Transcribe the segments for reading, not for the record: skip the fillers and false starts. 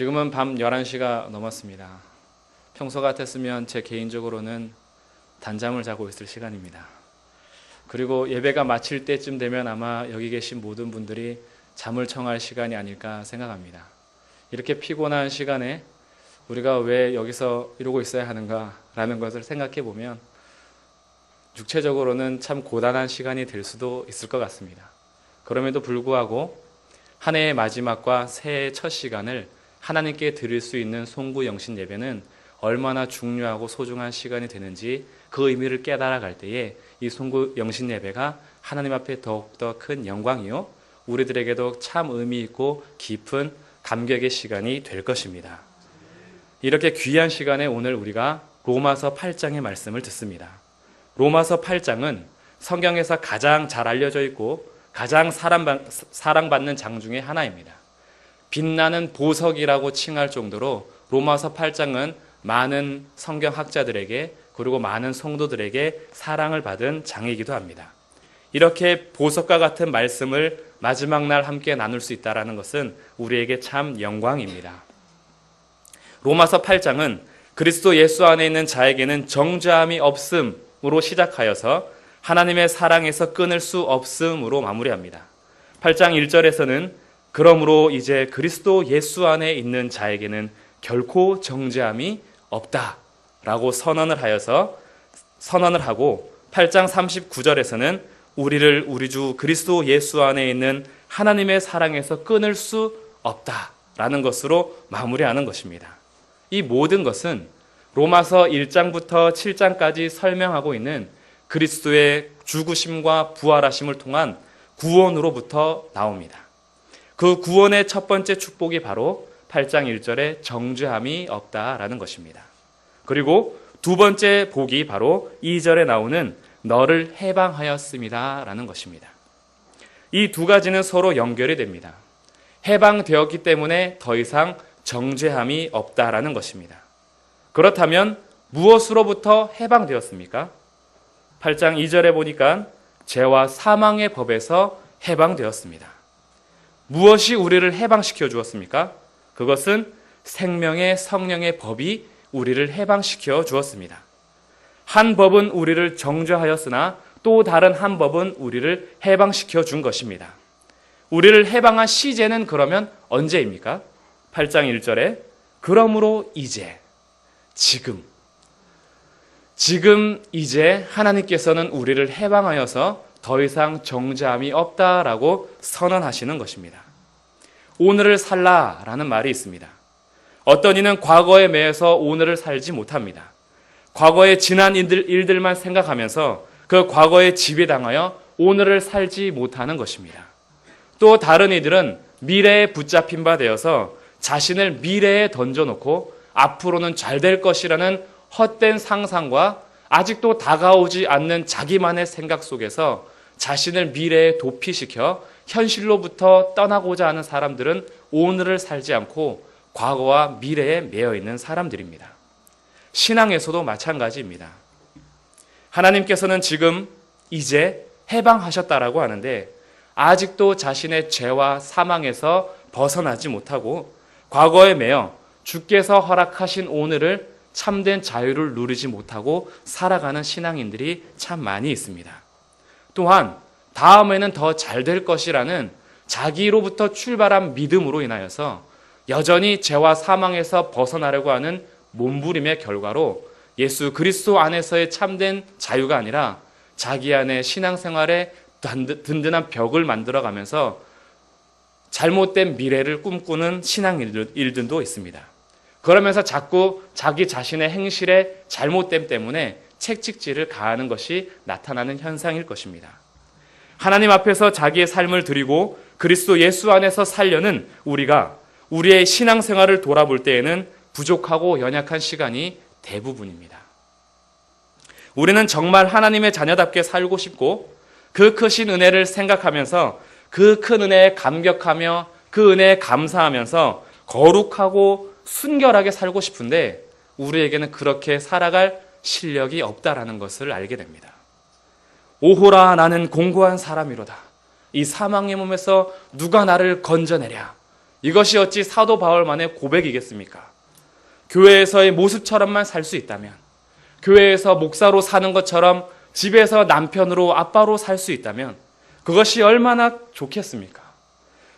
지금은 밤 11시가 넘었습니다. 평소 같았으면 제 개인적으로는 단잠을 자고 있을 시간입니다. 그리고 예배가 마칠 때쯤 되면 아마 여기 계신 모든 분들이 잠을 청할 시간이 아닐까 생각합니다. 이렇게 피곤한 시간에 우리가 왜 여기서 이러고 있어야 하는가라는 것을 생각해 보면 육체적으로는 참 고단한 시간이 될 수도 있을 것 같습니다. 그럼에도 불구하고 한 해의 마지막과 새해의 첫 시간을 하나님께 드릴 수 있는 송구 영신 예배는 얼마나 중요하고 소중한 시간이 되는지 그 의미를 깨달아갈 때에 이 송구 영신 예배가 하나님 앞에 더욱더 큰 영광이요 우리들에게도 참 의미 있고 깊은 감격의 시간이 될 것입니다. 이렇게 귀한 시간에 오늘 우리가 로마서 8장의 말씀을 듣습니다. 로마서 8장은 성경에서 가장 잘 알려져 있고 가장 사랑받는 장 중에 하나입니다. 빛나는 보석이라고 칭할 정도로 로마서 8장은 많은 성경학자들에게 그리고 많은 성도들에게 사랑을 받은 장이기도 합니다. 이렇게 보석과 같은 말씀을 마지막 날 함께 나눌 수 있다는 것은 우리에게 참 영광입니다. 로마서 8장은 그리스도 예수 안에 있는 자에게는 정죄함이 없음으로 시작하여서 하나님의 사랑에서 끊을 수 없음으로 마무리합니다. 8장 1절에서는 그러므로 이제 그리스도 예수 안에 있는 자에게는 결코 정죄함이 없다라고 선언을 하고 8장 39절에서는 우리를 우리 주 그리스도 예수 안에 있는 하나님의 사랑에서 끊을 수 없다라는 것으로 마무리하는 것입니다. 이 모든 것은 로마서 1장부터 7장까지 설명하고 있는 그리스도의 죽으심과 부활하심을 통한 구원으로부터 나옵니다. 그 구원의 첫 번째 축복이 바로 8장 1절에 정죄함이 없다라는 것입니다. 그리고 두 번째 복이 바로 2절에 나오는 너를 해방하였습니다 라는 것입니다. 이 두 가지는 서로 연결이 됩니다. 해방되었기 때문에 더 이상 정죄함이 없다라는 것입니다. 그렇다면 무엇으로부터 해방되었습니까? 8장 2절에 보니까 죄와 사망의 법에서 해방되었습니다. 무엇이 우리를 해방시켜 주었습니까? 그것은 생명의 성령의 법이 우리를 해방시켜 주었습니다. 한 법은 우리를 정죄하였으나 또 다른 한 법은 우리를 해방시켜 준 것입니다. 우리를 해방한 시제는 그러면 언제입니까? 8장 1절에 그러므로 이제 지금 이제 하나님께서는 우리를 해방하여서 더 이상 정죄함이 없다라고 선언하시는 것입니다. 오늘을 살라라는 말이 있습니다. 어떤 이는 과거에 매여서 오늘을 살지 못합니다. 과거의 지난 일들만 생각하면서 그 과거에 지배당하여 오늘을 살지 못하는 것입니다. 또 다른 이들은 미래에 붙잡힌 바 되어서 자신을 미래에 던져놓고 앞으로는 잘 될 것이라는 헛된 상상과 아직도 다가오지 않는 자기만의 생각 속에서 자신을 미래에 도피시켜 현실로부터 떠나고자 하는 사람들은 오늘을 살지 않고 과거와 미래에 매여 있는 사람들입니다. 신앙에서도 마찬가지입니다. 하나님께서는 지금 이제 해방하셨다라고 하는데 아직도 자신의 죄와 사망에서 벗어나지 못하고 과거에 매여 주께서 허락하신 오늘을 참된 자유를 누리지 못하고 살아가는 신앙인들이 참 많이 있습니다. 또한 다음에는 더 잘 될 것이라는 자기로부터 출발한 믿음으로 인하여서 여전히 죄와 사망에서 벗어나려고 하는 몸부림의 결과로 예수 그리스도 안에서의 참된 자유가 아니라 자기 안에 신앙생활에 든든한 벽을 만들어가면서 잘못된 미래를 꿈꾸는 신앙인들도 있습니다. 그러면서 자꾸 자기 자신의 행실의 잘못됨 때문에 채찍질을 가하는 것이 나타나는 현상일 것입니다. 하나님 앞에서 자기의 삶을 드리고 그리스도 예수 안에서 살려는 우리가 우리의 신앙생활을 돌아볼 때에는 부족하고 연약한 시간이 대부분입니다. 우리는 정말 하나님의 자녀답게 살고 싶고 그 크신 은혜를 생각하면서 그 큰 은혜에 감격하며 그 은혜에 감사하면서 거룩하고 순결하게 살고 싶은데 우리에게는 그렇게 살아갈 실력이 없다라는 것을 알게 됩니다. 오호라 나는 공고한 사람이로다. 이 사망의 몸에서 누가 나를 건져내랴. 이것이 어찌 사도 바울만의 고백이겠습니까? 교회에서의 모습처럼만 살 수 있다면, 교회에서 목사로 사는 것처럼 집에서 남편으로 아빠로 살 수 있다면 그것이 얼마나 좋겠습니까?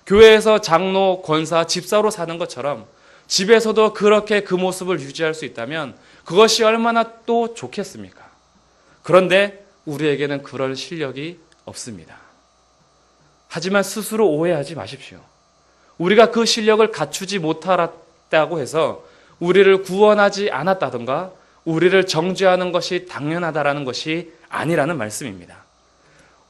교회에서 장로, 권사, 집사로 사는 것처럼 집에서도 그렇게 그 모습을 유지할 수 있다면 그것이 얼마나 또 좋겠습니까? 그런데 우리에게는 그럴 실력이 없습니다. 하지만 스스로 오해하지 마십시오. 우리가 그 실력을 갖추지 못하다고 해서 우리를 구원하지 않았다던가 우리를 정죄하는 것이 당연하다라는 것이 아니라는 말씀입니다.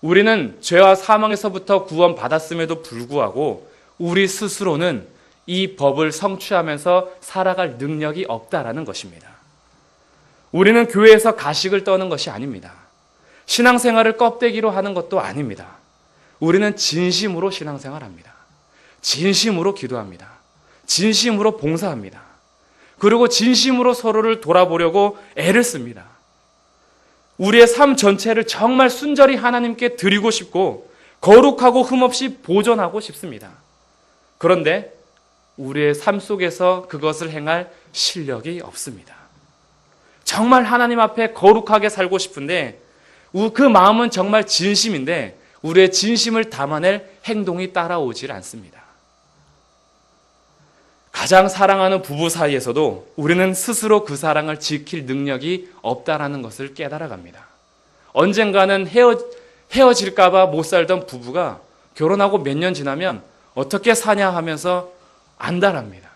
우리는 죄와 사망에서부터 구원받았음에도 불구하고 우리 스스로는 이 법을 성취하면서 살아갈 능력이 없다라는 것입니다. 우리는 교회에서 가식을 떠는 것이 아닙니다. 신앙생활을 껍데기로 하는 것도 아닙니다. 우리는 진심으로 신앙생활합니다. 진심으로 기도합니다. 진심으로 봉사합니다. 그리고 진심으로 서로를 돌아보려고 애를 씁니다. 우리의 삶 전체를 정말 순전히 하나님께 드리고 싶고 거룩하고 흠없이 보존하고 싶습니다. 그런데 우리의 삶 속에서 그것을 행할 실력이 없습니다. 정말 하나님 앞에 거룩하게 살고 싶은데 그 마음은 정말 진심인데 우리의 진심을 담아낼 행동이 따라오질 않습니다. 가장 사랑하는 부부 사이에서도 우리는 스스로 그 사랑을 지킬 능력이 없다라는 것을 깨달아갑니다. 언젠가는 헤어질까봐 못 살던 부부가 결혼하고 몇 년 지나면 어떻게 사냐 하면서 안달합니다.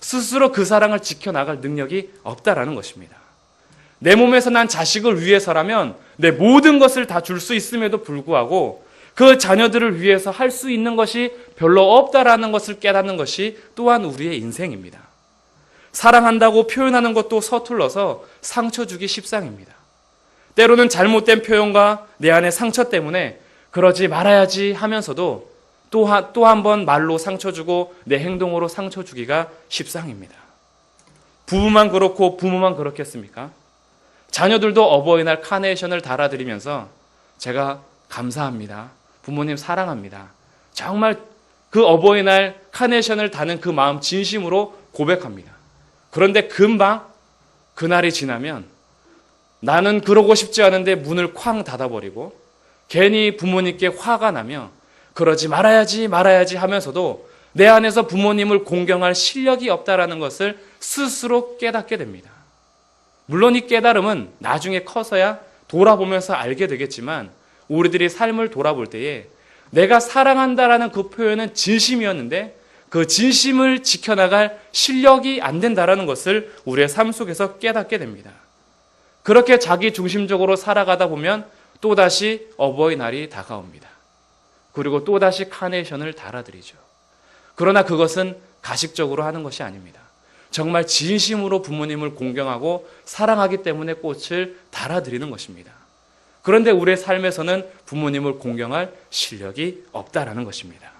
스스로 그 사랑을 지켜나갈 능력이 없다라는 것입니다. 내 몸에서 난 자식을 위해서라면 내 모든 것을 다 줄 수 있음에도 불구하고 그 자녀들을 위해서 할 수 있는 것이 별로 없다라는 것을 깨닫는 것이 또한 우리의 인생입니다. 사랑한다고 표현하는 것도 서툴러서 상처 주기 십상입니다. 때로는 잘못된 표현과 내 안의 상처 때문에 그러지 말아야지 하면서도 또 한 번 말로 상처 주고 내 행동으로 상처 주기가 십상입니다. 부부만 그렇고 부모만 그렇겠습니까? 자녀들도 어버이날 카네이션을 달아드리면서 제가 감사합니다. 부모님 사랑합니다. 정말 그 어버이날 카네이션을 다는 그 마음 진심으로 고백합니다. 그런데 금방 그날이 지나면 나는 그러고 싶지 않은데 문을 쾅 닫아버리고 괜히 부모님께 화가 나며 그러지 말아야지 하면서도 내 안에서 부모님을 공경할 실력이 없다라는 것을 스스로 깨닫게 됩니다. 물론 이 깨달음은 나중에 커서야 돌아보면서 알게 되겠지만 우리들이 삶을 돌아볼 때에 내가 사랑한다라는 그 표현은 진심이었는데 그 진심을 지켜나갈 실력이 안 된다라는 것을 우리의 삶 속에서 깨닫게 됩니다. 그렇게 자기 중심적으로 살아가다 보면 또다시 어버이날이 다가옵니다. 그리고 또다시 카네이션을 달아드리죠. 그러나 그것은 가식적으로 하는 것이 아닙니다. 정말 진심으로 부모님을 공경하고 사랑하기 때문에 꽃을 달아드리는 것입니다. 그런데 우리의 삶에서는 부모님을 공경할 실력이 없다라는 것입니다.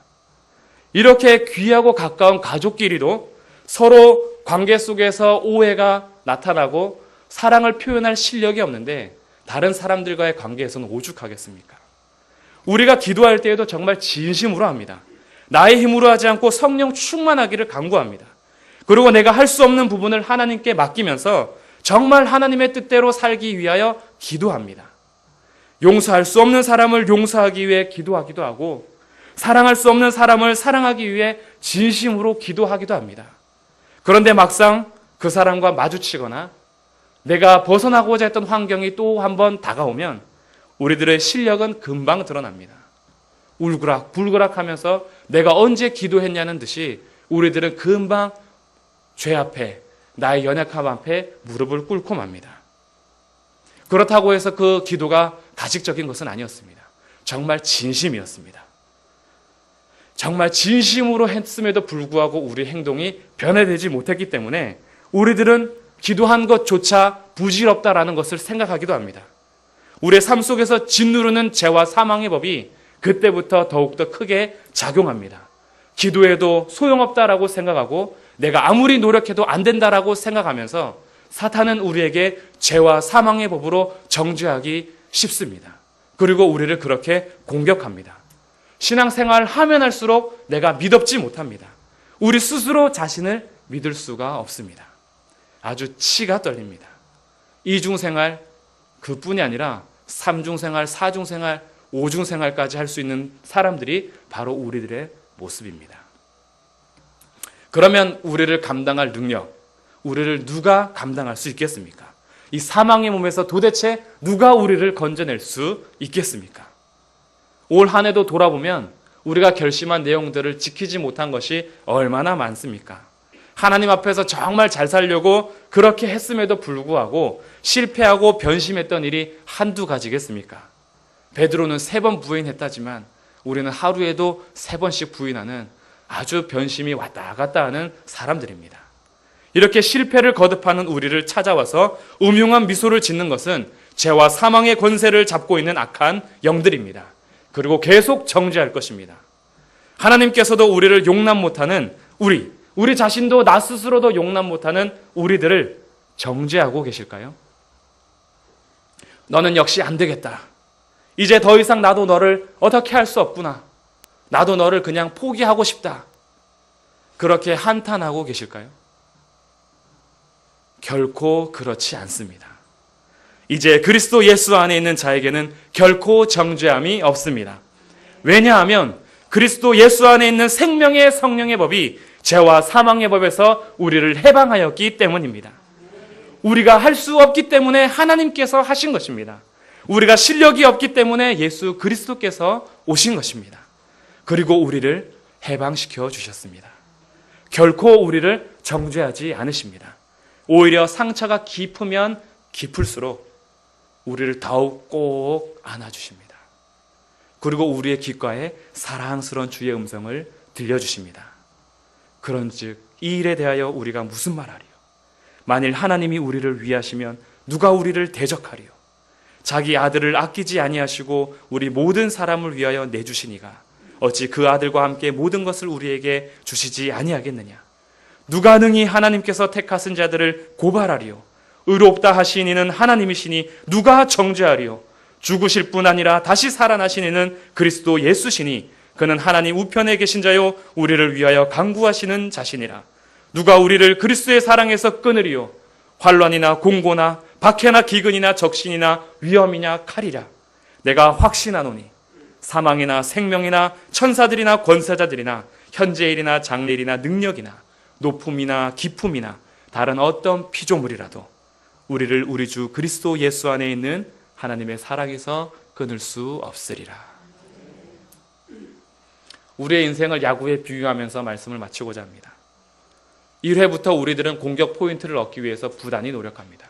이렇게 귀하고 가까운 가족끼리도 서로 관계 속에서 오해가 나타나고 사랑을 표현할 실력이 없는데 다른 사람들과의 관계에서는 오죽하겠습니까? 우리가 기도할 때에도 정말 진심으로 합니다. 나의 힘으로 하지 않고 성령 충만하기를 간구합니다. 그리고 내가 할 수 없는 부분을 하나님께 맡기면서 정말 하나님의 뜻대로 살기 위하여 기도합니다. 용서할 수 없는 사람을 용서하기 위해 기도하기도 하고 사랑할 수 없는 사람을 사랑하기 위해 진심으로 기도하기도 합니다. 그런데 막상 그 사람과 마주치거나 내가 벗어나고자 했던 환경이 또 한 번 다가오면 우리들의 실력은 금방 드러납니다. 울그락 불그락 하면서 내가 언제 기도했냐는 듯이 우리들은 금방 죄 앞에 나의 연약함 앞에 무릎을 꿇고 맙니다. 그렇다고 해서 그 기도가 가식적인 것은 아니었습니다. 정말 진심이었습니다. 정말 진심으로 했음에도 불구하고 우리 행동이 변화되지 못했기 때문에 우리들은 기도한 것조차 부질없다라는 것을 생각하기도 합니다. 우리의 삶 속에서 짓누르는 죄와 사망의 법이 그때부터 더욱더 크게 작용합니다. 기도해도 소용없다라고 생각하고 내가 아무리 노력해도 안 된다라고 생각하면서 사탄은 우리에게 죄와 사망의 법으로 정죄하기 쉽습니다. 그리고 우리를 그렇게 공격합니다. 신앙생활 하면 할수록 내가 믿음지 못합니다. 우리 스스로 자신을 믿을 수가 없습니다. 아주 치가 떨립니다. 이중생활 그뿐이 아니라 삼중생활, 사중생활, 오중생활까지 할 수 있는 사람들이 바로 우리들의 모습입니다. 그러면 우리를 감당할 능력, 우리를 누가 감당할 수 있겠습니까? 이 사망의 몸에서 도대체 누가 우리를 건져낼 수 있겠습니까? 올 한 해도 돌아보면 우리가 결심한 내용들을 지키지 못한 것이 얼마나 많습니까? 하나님 앞에서 정말 잘 살려고 그렇게 했음에도 불구하고 실패하고 변심했던 일이 한두 가지겠습니까? 베드로는 3번 부인했다지만 우리는 하루에도 3번씩 부인하는 아주 변심이 왔다 갔다 하는 사람들입니다. 이렇게 실패를 거듭하는 우리를 찾아와서 음흉한 미소를 짓는 것은 죄와 사망의 권세를 잡고 있는 악한 영들입니다. 그리고 계속 정죄할 것입니다. 하나님께서도 우리를 용납 못하는 우리 자신도 나 스스로도 용납 못하는 우리들을 정죄하고 계실까요? 너는 역시 안 되겠다. 이제 더 이상 나도 너를 어떻게 할 수 없구나. 나도 너를 그냥 포기하고 싶다. 그렇게 한탄하고 계실까요? 결코 그렇지 않습니다. 이제 그리스도 예수 안에 있는 자에게는 결코 정죄함이 없습니다. 왜냐하면 그리스도 예수 안에 있는 생명의 성령의 법이 죄와 사망의 법에서 우리를 해방하였기 때문입니다. 우리가 할 수 없기 때문에 하나님께서 하신 것입니다. 우리가 실력이 없기 때문에 예수 그리스도께서 오신 것입니다. 그리고 우리를 해방시켜 주셨습니다. 결코 우리를 정죄하지 않으십니다. 오히려 상처가 깊으면 깊을수록 우리를 더욱 꼭 안아주십니다. 그리고 우리의 귓가에 사랑스러운 주의 음성을 들려주십니다. 그런즉 이 일에 대하여 우리가 무슨 말하리요? 만일 하나님이 우리를 위하시면 누가 우리를 대적하리요? 자기 아들을 아끼지 아니하시고 우리 모든 사람을 위하여 내주시니가 어찌 그 아들과 함께 모든 것을 우리에게 주시지 아니하겠느냐? 누가 능히 하나님께서 택하신 자들을 고발하리요? 의롭다 하신 이는 하나님이시니 누가 정죄하리요? 죽으실 뿐 아니라 다시 살아나신 이는 그리스도 예수시니 그는 하나님 우편에 계신 자요 우리를 위하여 간구하시는 자시니라. 누가 우리를 그리스도의 사랑에서 끊으리요? 환난이나 공고나 박해나 기근이나 적신이나 위험이냐 칼이라. 내가 확신하노니 사망이나 생명이나 천사들이나 권세자들이나 현재일이나 장래일이나 능력이나 높음이나 깊음이나 다른 어떤 피조물이라도 우리를 우리 주 그리스도 예수 안에 있는 하나님의 사랑에서 끊을 수 없으리라. 우리의 인생을 야구에 비유하면서 말씀을 마치고자 합니다. 1회부터 우리들은 공격 포인트를 얻기 위해서 부단히 노력합니다.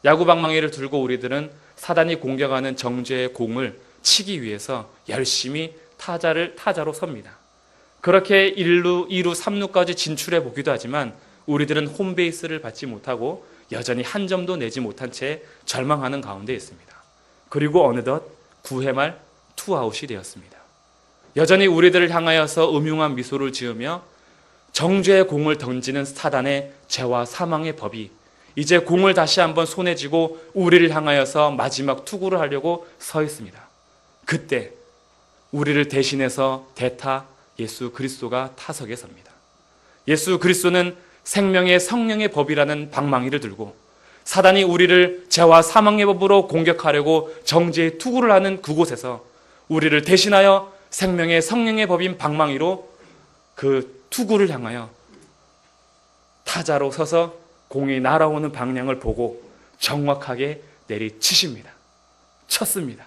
야구 방망이를 들고 우리들은 사단이 공격하는 정죄의 공을 치기 위해서 열심히 타자로 섭니다. 그렇게 1루, 2루, 3루까지 진출해 보기도 하지만 우리들은 홈베이스를 받지 못하고 여전히 한 점도 내지 못한 채 절망하는 가운데 있습니다. 그리고 어느덧 9회 말 투아웃이 되었습니다. 여전히 우리들을 향하여서 음흉한 미소를 지으며 정죄의 공을 던지는 사단의 죄와 사망의 법이 이제 공을 다시 한번 손에 쥐고 우리를 향하여서 마지막 투구를 하려고 서 있습니다. 그때 우리를 대신해서 대타 예수 그리스도가 타석에 섭니다. 예수 그리스도는 생명의 성령의 법이라는 방망이를 들고 사단이 우리를 죄와 사망의 법으로 공격하려고 정죄의 투구를 하는 그곳에서 우리를 대신하여 생명의 성령의 법인 방망이로 그 투구를 향하여 타자로 서서 공이 날아오는 방향을 보고 정확하게 내리치십니다. 쳤습니다.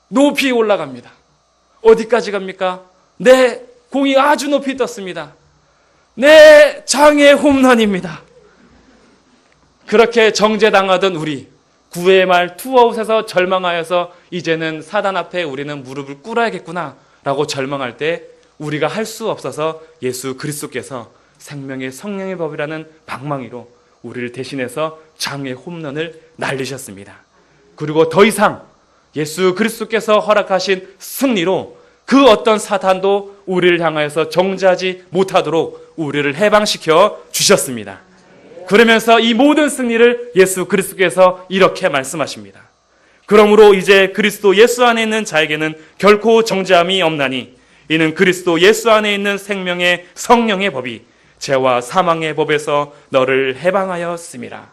높이 올라갑니다. 어디까지 갑니까? 내 공이 아주 높이 떴습니다. 내 장의 홈런입니다. 그렇게 정죄당하던 우리 9회 말 투아웃에서 절망하여서 이제는 사단 앞에 우리는 무릎을 꿇어야겠구나 라고 절망할 때 우리가 할 수 없어서 예수 그리스도께서 생명의 성령의 법이라는 방망이로 우리를 대신해서 장의 홈런을 날리셨습니다. 그리고 더 이상 예수 그리스도께서 허락하신 승리로 그 어떤 사탄도 우리를 향하여서 정죄하지 못하도록 우리를 해방시켜 주셨습니다. 그러면서 이 모든 승리를 예수 그리스도께서 이렇게 말씀하십니다. 그러므로 이제 그리스도 예수 안에 있는 자에게는 결코 정죄함이 없나니 이는 그리스도 예수 안에 있는 생명의 성령의 법이 죄와 사망의 법에서 너를 해방하였음이라.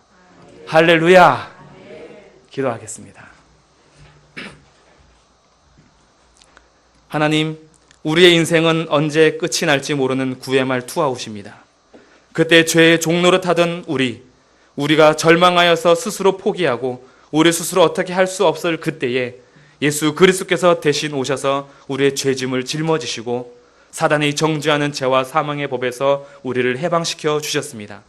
할렐루야. 기도하겠습니다. 하나님, 우리의 인생은 언제 끝이 날지 모르는 구애말 투아웃입니다. 그때 죄의 종노릇하던 우리가 절망하여서 스스로 포기하고 우리 스스로 어떻게 할 수 없을 그때에 예수 그리스도께서 대신 오셔서 우리의 죄짐을 짊어지시고 사단이 정죄하는 죄와 사망의 법에서 우리를 해방시켜 주셨습니다.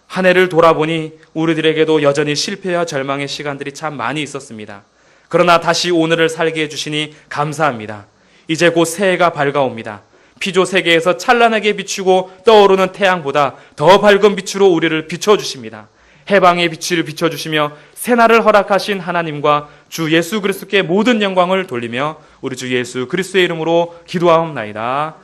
한 해를 돌아보니 우리들에게도 여전히 실패와 절망의 시간들이 참 많이 있었습니다. 그러나 다시 오늘을 살게 해주시니 감사합니다. 이제 곧 새해가 밝아옵니다. 피조 세계에서 찬란하게 비추고 떠오르는 태양보다 더 밝은 빛으로 우리를 비춰주십니다. 해방의 빛을 비춰주시며 새날을 허락하신 하나님과 주 예수 그리스도께 모든 영광을 돌리며 우리 주 예수 그리스도의 이름으로 기도하옵나이다.